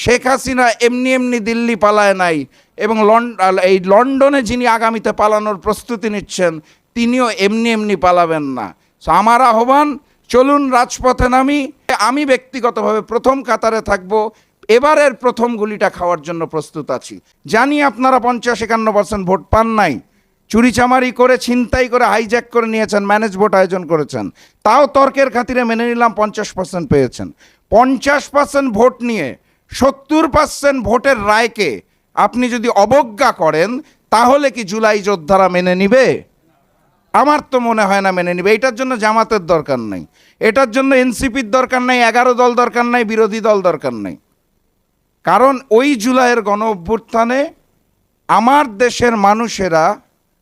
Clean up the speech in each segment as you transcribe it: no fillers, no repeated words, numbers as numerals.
শেখ হাসিনা এমনি এমনি দিল্লি পালায় নাই, এবং এই লন্ডনে যিনি আগামীতে পালানোর প্রস্তুতি নিচ্ছেন তিনিও এমনি এমনি পালাবেন না। সো আমার আহ্বান, চলুন রাজপথে নামি। আমি ব্যক্তিগতভাবে প্রথম কাতারে থাকব, এবারের প্রথম গুলিটা খাওয়ার জন্য প্রস্তুত আছি। জানি আপনারা 50-51% ভোট পান নাই, চুরিচামারি করে, ছিনতাই করে, হাইজ্যাক করে নিয়েছেন, ম্যানেজ ভোট আয়োজন করেছেন, তাও তর্কের খাতিরে মেনে নিলাম 50% পেয়েছেন। 50% ভোট নিয়ে 70% ভোটের রায়কে আপনি যদি অবজ্ঞা করেন, তাহলে কি জুলাই যোদ্ধারা মেনে নিবে? আমার তো মনে হয় না মেনে নিবে। এটার জন্য জামাতের দরকার নেই, এটার জন্য এনসিপির দরকার নেই, 11 দল দরকার নেই, বিরোধী দল দরকার নেই। কারণ ওই জুলাইয়ের গণ অভ্যুত্থানে আমার দেশের মানুষেরা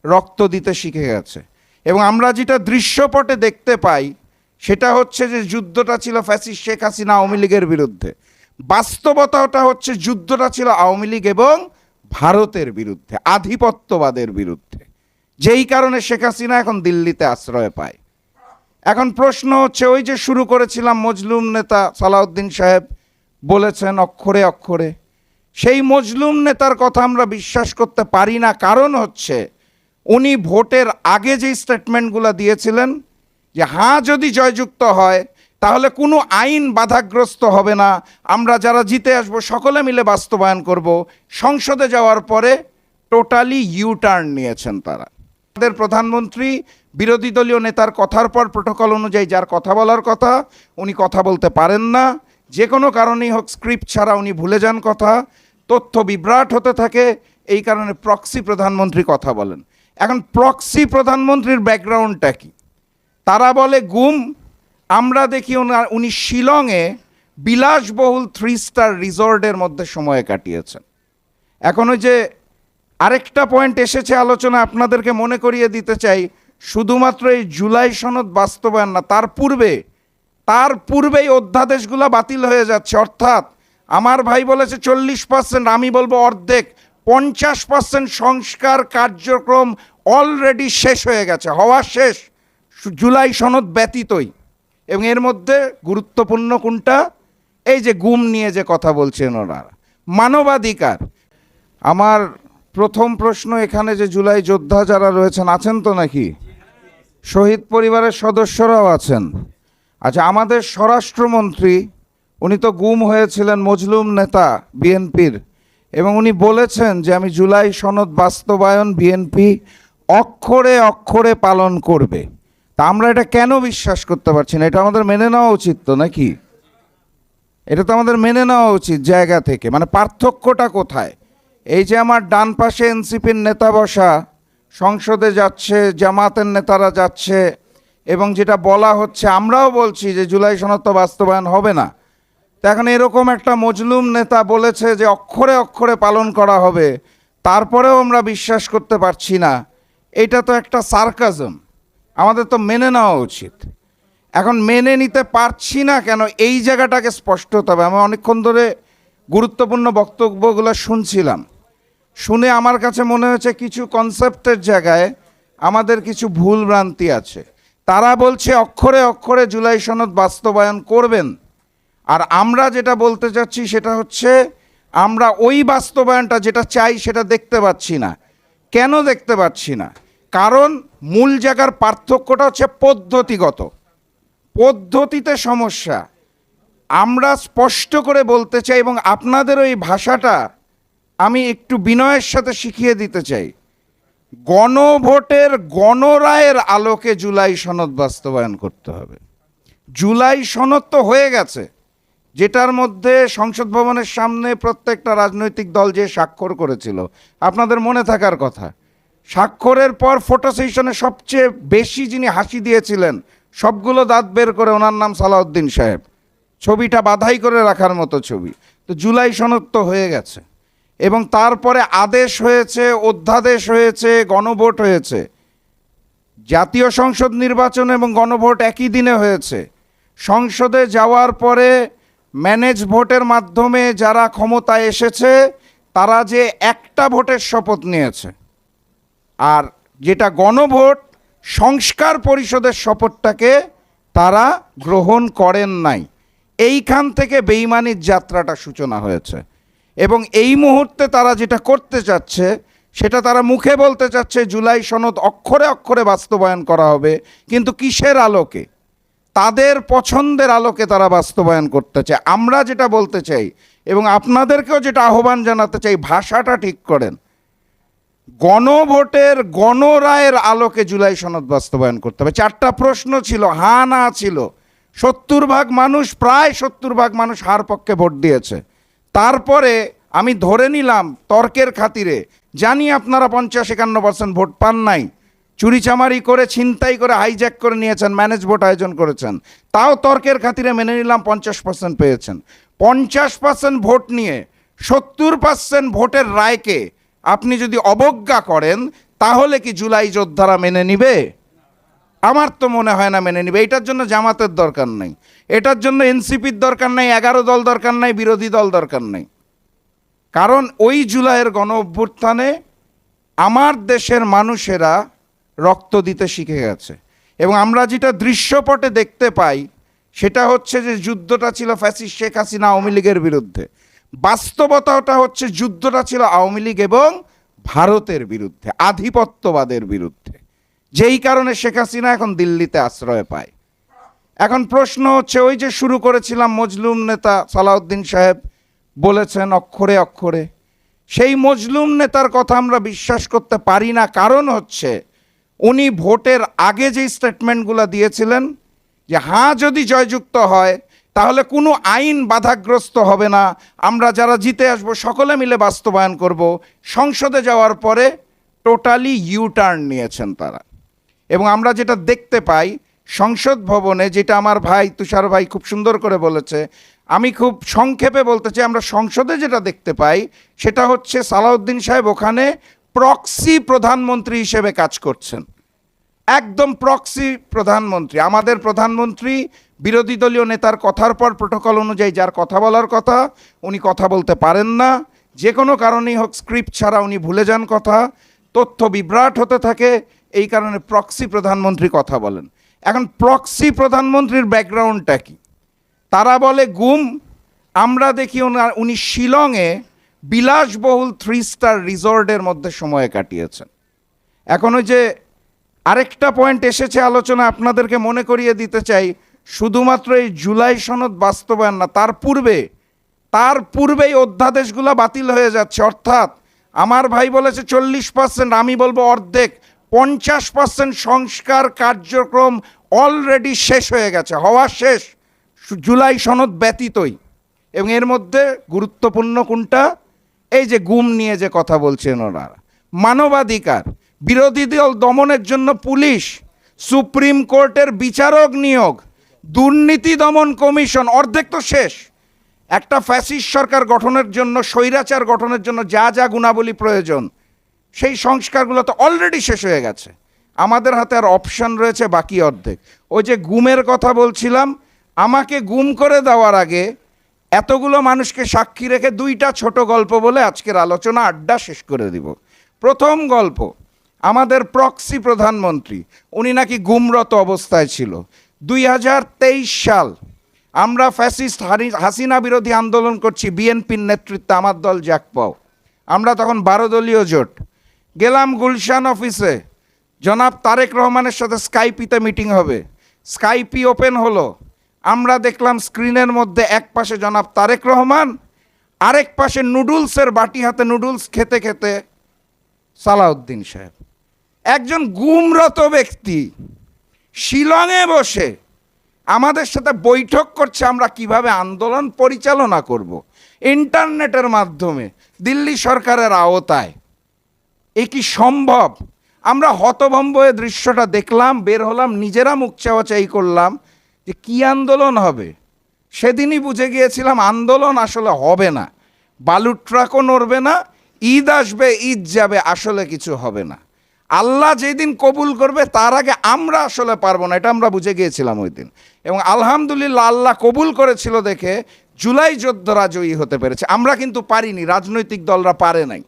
রক্ত দিতে শিখে গেছে, এবং আমরা যেটা দৃশ্যপটে দেখতে পাই সেটা হচ্ছে যে যুদ্ধটা ছিল ফ্যাসিস্ট শেখ হাসিনা আওয়ামী লীগের বিরুদ্ধে, বাস্তবতাটা হচ্ছে যুদ্ধটা ছিল আওয়ামী লীগ এবং ভারতের বিরুদ্ধে, আধিপত্যবাদের বিরুদ্ধে, যেই কারণে শেখ হাসিনা এখন দিল্লিতে আশ্রয় পায়। এখন প্রশ্ন হচ্ছে, ওই যে শুরু করেছিলাম, মজলুম নেতা সালাউদ্দিন সাহেব বলেছেন অক্ষরে অক্ষরে, সেই মজলুম নেতার কথা আমরা বিশ্বাস করতে পারি না। কারণ হচ্ছে উনি ভোটের আগে যে স্টেটমেন্টগুলো দিয়েছিলেন যে হ্যাঁ যদি জয়যুক্ত হয় তাহলে কোনো আইন বাধাগ্রস্ত হবে না, আমরা যারা জিতে আসব সকলে মিলে বাস্তবায়ন করব, সংসদে যাওয়ার পরে টোটালি ইউটার্ন নিয়েছেন তারা। আমাদের প্রধানমন্ত্রী বিরোধী দলীয় নেতার কথার পর প্রোটোকল অনুযায়ী যার কথা বলার কথা উনি কথা বলতে পারেন না, যে কোনো কারণেই হোক স্ক্রিপ্ট ছাড়া উনি ভুলে যান কথা, তথ্য বিভ্রাট হতে থাকে, এই কারণে প্রক্সি প্রধানমন্ত্রী কথা বলেন। এখন প্রক্সি প্রধানমন্ত্রীর ব্যাকগ্রাউন্ডটা কি? তারা বলে গুম, আমরা দেখি উনি শিলংয়ে বিলাসবহুল 3 স্টার রিসর্টের মধ্যে সময় কাটিয়েছেন। এখন ওই যে আরেকটা পয়েন্ট এসেছে আলোচনা, আপনাদেরকে মনে করিয়ে দিতে চাই, শুধুমাত্র এই জুলাই সনদ বাস্তবায়ন না, তার পূর্বেই অধ্যাদেশগুলো বাতিল হয়ে যাচ্ছে। অর্থাৎ আমার ভাই বলেছে 40%, আমি বলবো অর্ধেক, 50% সংস্কার কার্যক্রম অলরেডি শেষ হয়ে গেছে, হওয়া শেষ, জুলাই সনদ ব্যতীতই। এবং এর মধ্যে গুরুত্বপূর্ণ কোনটা? এই যে গুম নিয়ে যে কথা বলছেন ওনারা, মানবাধিকার। আমার প্রথম প্রশ্ন এখানে, যে জুলাই যোদ্ধা যারা রয়েছেন আছেন তো নাকি? শহীদ পরিবারের সদস্যরাও আছেন। আচ্ছা, আমাদের স্বরাষ্ট্রমন্ত্রী উনি তো গুম হয়েছিলেন, মজলুম নেতা বিএনপির, এবং উনি বলেছেন যে আমি জুলাই সনদ বাস্তবায়ন বিএনপি অক্ষরে অক্ষরে পালন করবে। তা আমরা এটা কেন বিশ্বাস করতে পারছি না? এটা আমাদের মেনে নেওয়া উচিত তো নাকি? এটা তো আমাদের মেনে নেওয়া উচিত জায়গা থেকে। মানে পার্থক্যটা কোথায়? এই যে আমার ডান পাশে এনসিপির নেতা বসা, সংসদে যাচ্ছে, জামাতের নেতারা যাচ্ছে, এবং যেটা বলা হচ্ছে, আমরাও বলছি যে জুলাই সনদ তো বাস্তবায়ন হবে না। তো এখন এরকম একটা মজলুম নেতা বলেছে যে অক্ষরে অক্ষরে পালন করা হবে, তারপরেও আমরা বিশ্বাস করতে পারছি না, এটা তো একটা সার্কাজম। আমাদের তো মেনে নেওয়া উচিত। এখন মেনে নিতে পারছি না কেন, এই জায়গাটাকে স্পষ্ট হতে হবে। আমি অনেকক্ষণ ধরে গুরুত্বপূর্ণ বক্তব্যগুলো শুনছিলাম, শুনে আমার কাছে মনে হয়েছে কিছু কনসেপ্টের জায়গায় আমাদের কিছু ভুল ভ্রান্তি আছে। তারা বলছে অক্ষরে অক্ষরে জুলাই সনদ বাস্তবায়ন করবেন, আর আমরা যেটা বলতে চাচ্ছি সেটা হচ্ছে আমরা ওই বাস্তবায়নটা যেটা চাই সেটা দেখতে পাচ্ছি না। কেন দেখতে পাচ্ছি না? কারণ মূল জায়গার পার্থক্যটা হচ্ছে পদ্ধতিগত, পদ্ধতিতে সমস্যা। আমরা স্পষ্ট করে বলতে চাই, এবং আপনাদের ওই ভাষাটা আমি একটু বিনয়ের সাথে শিখিয়ে দিতে চাই, গণভোটের গণরায়ের আলোকে জুলাই সনদ বাস্তবায়ন করতে হবে। জুলাই সনদ তো হয়ে গেছে, যেটার মধ্যে সংসদ ভবনের সামনে প্রত্যেকটা রাজনৈতিক দল যে স্বাক্ষর করেছিল, আপনাদের মনে থাকার কথা। স্বাক্ষরের পর ফটো সেশনে সবচেয়ে বেশি যিনি হাসি দিয়েছিলেন, সবগুলো দাঁত বের করে, ওনার নাম সালাউদ্দিন সাহেব, ছবিটা বাধাই করে রাখার মতো ছবি। তো জুলাই সনদ তো হয়ে গেছে, এবং তারপরে আদেশ হয়েছে, অধ্যাদেশ হয়েছে, গণভোট হয়েছে। জাতীয় সংসদ নির্বাচন এবং গণভোট একই দিনে হয়েছে। সংসদে যাওয়ার পরে ম্যানেজ ভোটের মাধ্যমে যারা ক্ষমতায় এসেছে তারা যে একটা ভোটের শপথ নিয়েছে, আর যেটা গণভোট, সংস্কার পরিষদের শপথটাকে তারা গ্রহণ করেন নাই। এইখান থেকে বেইমানির যাত্রাটা সূচনা হয়েছে। এবং এই মুহূর্তে তারা যেটা করতে চাচ্ছে সেটা তারা মুখে বলতে চাচ্ছে জুলাই সনদ অক্ষরে অক্ষরে বাস্তবায়ন করা হবে, কিন্তু কিসের আলোকে? তাদের পছন্দের আলোকে তারা বাস্তবায়ন করতে চায়। আমরা যেটা বলতে চাই এবং আপনাদেরকেও যেটা আহ্বান জানাতে চাই, ভাষাটা ঠিক করেন। গণভোটের গণরায়ের আলোকে জুলাই সনদ বাস্তবায়ন করতে হবে। 4টা প্রশ্ন ছিল, হ্যাঁ না ছিল। 70% মানুষ, প্রায় 70% মানুষ হার পক্ষে ভোট দিয়েছে। তারপরে আমি ধরে নিলাম তর্কের খাতিরে, জানি আপনারা 50-51% ভোট পান নাই, চুরিচামারি করে, ছিনতাই করে, হাইজ্যাক করে নিয়েছেন, ম্যানেজ ভোট আয়োজন করেছেন, তাও তর্কের খাতিরে মেনে নিলাম 50% পেয়েছেন। 50% ভোট নিয়ে 70% ভোটের রায়কে আপনি যদি অবজ্ঞা করেন, তাহলে কি জুলাই যোদ্ধারা মেনে নিবে? আমার তো মনে হয় না মেনে নিবে। এটার জন্য জামাতের দরকার নেই, এটার জন্য এনসিপির দরকার নেই, 11 দল দরকার নেই, বিরোধী দল দরকার নেই। কারণ ওই জুলাইয়ের গণ অভ্যুত্থানে আমার দেশের মানুষেরা রক্ত দিতে শিখে গেছে। এবং আমরা যেটা দৃশ্যপটে দেখতে পাই সেটা হচ্ছে যে যুদ্ধটা ছিল ফ্যাসিস্ট শেখ হাসিনা আওয়ামী লীগের বিরুদ্ধে। বাস্তবতাটা হচ্ছে যুদ্ধটা ছিল আওয়ামী লীগ এবং ভারতের বিরুদ্ধে, আধিপত্যবাদের বিরুদ্ধে। যেই কারণে শেখ হাসিনা এখন দিল্লিতে আশ্রয় পায়। এখন প্রশ্ন হচ্ছে, ওই যে শুরু করেছিলাম, মজলুম নেতা সালাউদ্দিন সাহেব বলেছেন অক্ষরে অক্ষরে, সেই মজলুম নেতার কথা আমরা বিশ্বাস করতে পারি না। কারণ হচ্ছে উনি ভোটের আগে যেই স্টেটমেন্টগুলো দিয়েছিলেন যে হ্যাঁ যদি জয়যুক্ত হয় তাহলে কোনো আইন বাধাগ্রস্ত হবে না, আমরা যারা জিতে আসবো সকলে মিলে বাস্তবায়ন করব। সংসদে যাওয়ার পরে টোটালি ইউটার্ন নিয়েছেন তারা। এবং আমরা যেটা দেখতে পাই সংসদ ভবনে, যেটা আমার ভাই তুষার ভাই খুব সুন্দর করে বলেছে, আমি খুব সংক্ষেপে বলতে চাই, আমরা সংসদে যেটা দেখতে পাই সেটা হচ্ছে সালাউদ্দিন সাহেব ওখানে প্রক্সি প্রধানমন্ত্রী হিসেবে কাজ করছেন। একদম প্রক্সি প্রধানমন্ত্রী। আমাদের প্রধানমন্ত্রী বিরোধী দলীয় নেতার কথার পর প্রোটোকল অনুযায়ী যার কথা বলার কথা উনি কথা বলতে পারেন না, যে কোনো কারণেই হোক স্ক্রিপ্ট ছাড়া উনি ভুলে যান কথা, তথ্য বিভ্রাট হতে থাকে, এই কারণে প্রক্সি প্রধানমন্ত্রী কথা বলেন। এখন প্রক্সি প্রধানমন্ত্রীর ব্যাকগ্রাউন্ডটা কি? তারা বলে গুম। আমরা দেখি উনি শিলংয়ে বিলাসবহুল 3 স্টার রিসর্টের মধ্যে সময় কাটিয়েছেন। এখন ওই যে আরেকটা পয়েন্ট এসেছে আলোচনা, আপনাদেরকে মনে করিয়ে দিতে চাই, শুধুমাত্র এই জুলাই সনদ বাস্তবায়ন না, তার পূর্বেই অধ্যাদেশগুলো বাতিল হয়ে যাচ্ছে। অর্থাৎ আমার ভাই বলেছে 40%, আমি বলবো অর্ধেক, 50% সংস্কার কার্যক্রম অলরেডি শেষ হয়ে গেছে, হওয়া শেষ, জুলাই সনদ ব্যতীতই। এবং এর মধ্যে গুরুত্বপূর্ণ কোনটা? এই যে গুম নিয়ে যে কথা বলছেন ওনারা, মানবাধিকার, বিরোধী দল দমনের জন্য পুলিশ, সুপ্রিম কোর্টের বিচারক নিয়োগ, দুর্নীতি দমন কমিশন, অর্ধেক তো শেষ। একটা ফ্যাসিস্ট সরকার গঠনের জন্য, স্বৈরাচার গঠনের জন্য যা যা গুণাবলী প্রয়োজন সেই সংস্কারগুলো তো অলরেডি শেষ হয়ে গেছে। আমাদের হাতে আর অপশন রয়েছে বাকি অর্ধেক। ওই যে গুমের কথা বলছিলাম, আমাকে গুম করে দেওয়ার আগে এতগুলো মানুষকে সাক্ষী রেখে 2টা ছোট গল্প বলে আজকের আলোচনা আড্ডা শেষ করে দিব। প্রথম গল্প, আমাদের প্রক্সি প্রধানমন্ত্রী, উনি নাকি গুমরত অবস্থায় ছিল। 2023 সাল আমরা ফ্যাসিস্ট হাসিনা বিরোধী আন্দোলন করছি, বিএনপির নেতৃত্বে আমার দল জাকপাও, আমরা তখন 12 দলীয় জোট। গেলাম গুলশান অফিসে, জনাব তারেক রহমানের সাথে স্কাইপিতে মিটিং হবে। স্কাইপি ওপেন হলো, আমরা দেখলাম স্ক্রিনের মধ্যে এক পাশে জনাব তারেক রহমান, আরেক পাশে নুডলসের বাটি হাতে নুডলস খেতে খেতে সালাউদ্দিন সাহেব। একজন গুমরত ব্যক্তি শিলংয়ে বসে আমাদের সাথে বৈঠক করছে আমরা কিভাবে আন্দোলন পরিচালনা করব ইন্টারনেটের মাধ্যমে দিল্লি সরকারের আওতায়। এ কি সম্ভব? আমরা হতভম্ব হয়ে দৃশ্যটা দেখলাম, বের হলাম, নিজেরা মুখ চাওয়াচাই করলাম যে কি আন্দোলন হবে। সেদিনই বুঝে গিয়েছিলাম আন্দোলন আসলে হবে না, বালুর ট্রাকও নড়বে না, ঈদ আসবে ঈদ যাবে, আসলে কিছু হবে না। আল্লাহ যেদিন কবুল করবে তার আগে আমরা আসলে পারবো না, এটা আমরা বুঝে গিয়েছিলাম ওই দিন। এবং আলহামদুলিল্লাহ আল্লাহ কবুল করেছিল দেখে জুলাই যোদ্ধারা জয়ী হতে পেরেছে। আমরা কিন্তু পারিনি, রাজনৈতিক দলরা পারে নাই।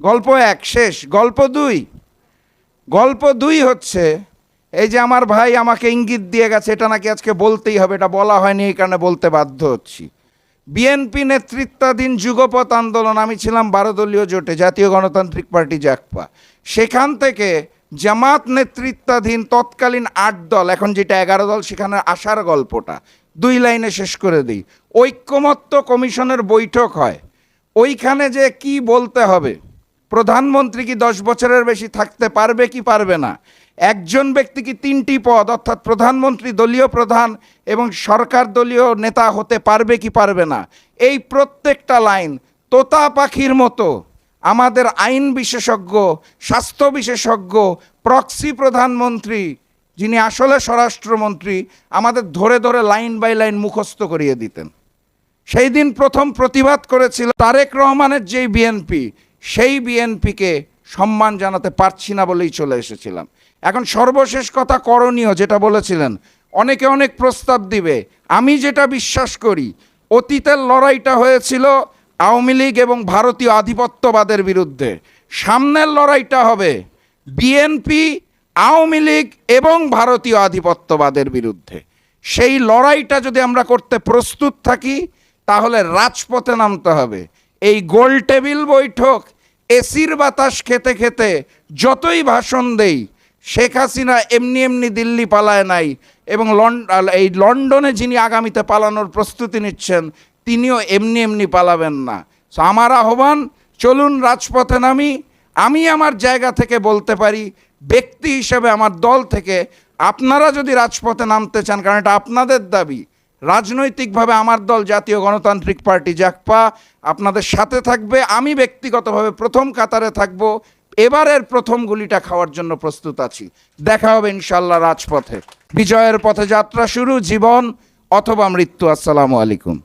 গল্প 1 শেষ। গল্প 2 হচ্ছে এই যে আমার ভাই আমাকে ইঙ্গিত দিয়ে গেছে, এটা নাকি আজকে বলতেই হবে, এটা বলা হয়নি, এই কারণে বলতে বাধ্য হচ্ছি। বিএনপি নেতৃত্বাধীন যুগপৎ আন্দোলন, আমি ছিলাম 12 দলীয় জোটে, জাতীয় গণতান্ত্রিক পার্টি জাকপা। সেখান থেকে জামাত নেতৃত্বাধীন তৎকালীন 8 দল, এখন যেটা 11 দল, সেখানে আসার গল্পটা 2 লাইনে শেষ করে দিই। ঐক্যমত্য কমিশনের বৈঠক হয়, ওইখানে যে কি বলতে হবে, প্রধানমন্ত্রী কি 10 বছরের বেশি থাকতে পারবে কি পারবে না, একজন ব্যক্তি কি 3টি পদ অর্থাৎ প্রধানমন্ত্রী, দলীয় প্রধান এবং সরকার দলীয় নেতা হতে পারবে কি পারবে না, এই প্রত্যেকটা লাইন তোতা পাখির মতো আমাদের আইন বিশেষজ্ঞ, স্বাস্থ্য বিশেষজ্ঞ, প্রক্সি প্রধানমন্ত্রী যিনি আসলে স্বরাষ্ট্রমন্ত্রী, আমাদের ধরে ধরে লাইন বাই লাইন মুখস্থ করিয়ে দিতেন। সেই দিন প্রথম প্রতিবাদ করেছিল তারেক রহমানের যেই বিএনপি, সেই বিএনপিকে সম্মান জানাতে পারছি না বলেই চলে এসেছিলাম। এখন সর্বশেষ কথা করণীয়, যেটা বলেছিলেন, অনেকে অনেক প্রস্তাব দিবে। আমি যেটা বিশ্বাস করি, অতীতের লড়াইটা হয়েছিল আওয়ামী লীগ এবং ভারতীয় আধিপত্যবাদের বিরুদ্ধে, সামনের লড়াইটা হবে বিএনপি, আওয়ামী লীগ এবং ভারতীয় আধিপত্যবাদের বিরুদ্ধে। সেই লড়াইটা যদি আমরা করতে প্রস্তুত থাকি, তাহলে রাজপথে নামতে হবে। এই গোল টেবিল বৈঠক, এসির বাতাস খেতে খেতে যতই ভাষণ দেই, শেখ হাসিনা এমনি এমনি দিল্লি পালায় নাই, এবং এই লন্ডনে যিনি আগামীতে পালানোর প্রস্তুতি নিচ্ছেন, তিনিও এমনি এমনি পালাবেন না। সো আমার আহ্বান, চলুন রাজপথে নামি। আমি আমার জায়গা থেকে বলতে পারি, ব্যক্তি হিসেবে আমার দল থেকে আপনারা যদি রাজপথে নামতে চান, কারণ এটা আপনাদের দাবি, রাজনৈতিকভাবে আমার দল জাতীয় গণতান্ত্রিক পার্টি জাকপা আপনাদের সাথে থাকবে। আমি ব্যক্তিগতভাবে প্রথম কাতারে থাকব। এবারের প্রথম গুলিটা খাওয়ার জন্য প্রস্তুত আছি। দেখা হবে ইনশাল্লাহ রাজপথে। বিজয়ের পথে যাত্রা শুরু, জীবন অথবা মৃত্যু। আসসালামু আলাইকুম।